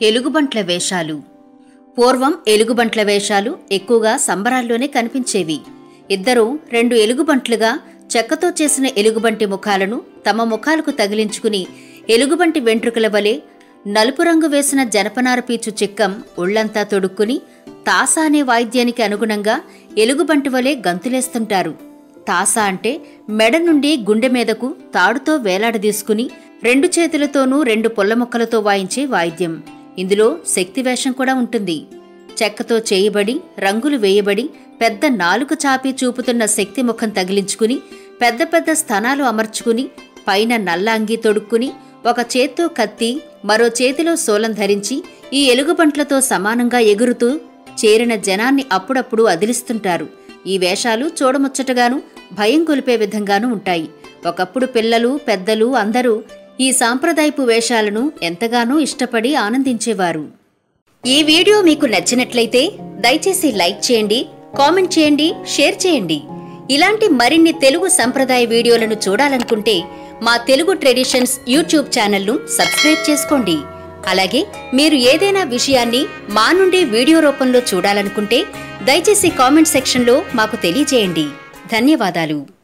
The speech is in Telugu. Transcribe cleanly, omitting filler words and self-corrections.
ఎలుగుబంట్ల వేషాలు. పూర్వం ఎలుగుబంట్ల వేషాలు ఎక్కువగా సంబరాల్లోనే కనిపించేవి. ఇద్దరూ రెండు ఎలుగుబంట్లుగా చెక్కతో చేసిన ఎలుగుబంటి ముఖాలను తమ ముఖాలకు తగిలించుకుని ఎలుగుబంటి వెంట్రుకల వలె నలుపు రంగు వేసిన జనపనార పీచు చిక్కం ఒళ్లంతా తొడుక్కుని తాసా అనే వాయిద్యానికి అనుగుణంగా ఎలుగుబంటి వలె గంతులేస్తుంటారు. తాసా అంటే మెడ నుండి గుండె మీదకు తాడుతో వేలాడదీసుకుని రెండు చేతులతోనూ రెండు పొల్ల ముక్కలతో వాయించే వాయిద్యం. ఇందులో శక్తి వేషం కూడా ఉంటుంది. చెక్కతో చేయబడి రంగులు వేయబడి పెద్ద నాలుక చాపి చూపుతున్న శక్తి ముఖం తగిలించుకుని పెద్ద పెద్ద స్థనాలు అమర్చుకుని పైన నల్ల అంగీ తొడుక్కుని ఒక చేత్తో కత్తి మరో చేతిలో శూలం ధరించి ఈ ఎలుగుబంట్లతో సమానంగా ఎగురుతూ చేరిన జనాన్ని అప్పుడప్పుడు అదిలిస్తుంటారు. ఈ వేషాలు చూడముచ్చటగాను భయం గొలిపే విధంగానూ ఉంటాయి. ఒకప్పుడు పిల్లలు పెద్దలు అందరూ ఈ సాంప్రదాయపు వేషాలను ఎంతగానో ఇష్టపడి ఆనందించేవారు. ఈ వీడియో మీకు నచ్చినట్లయితే దయచేసి లైక్ చేయండి, కామెంట్ చేయండి, షేర్ చేయండి. ఇలాంటి మరిన్ని తెలుగు సంప్రదాయ వీడియోలను చూడాలనుకుంటే మా తెలుగు ట్రెడిషన్స్ యూట్యూబ్ ఛానల్ను సబ్స్క్రైబ్ చేసుకోండి. అలాగే మీరు ఏదైనా విషయాన్ని మా నుండి వీడియో రూపంలో చూడాలనుకుంటే దయచేసి కామెంట్ సెక్షన్లో మాకు తెలియజేయండి. ధన్యవాదాలు.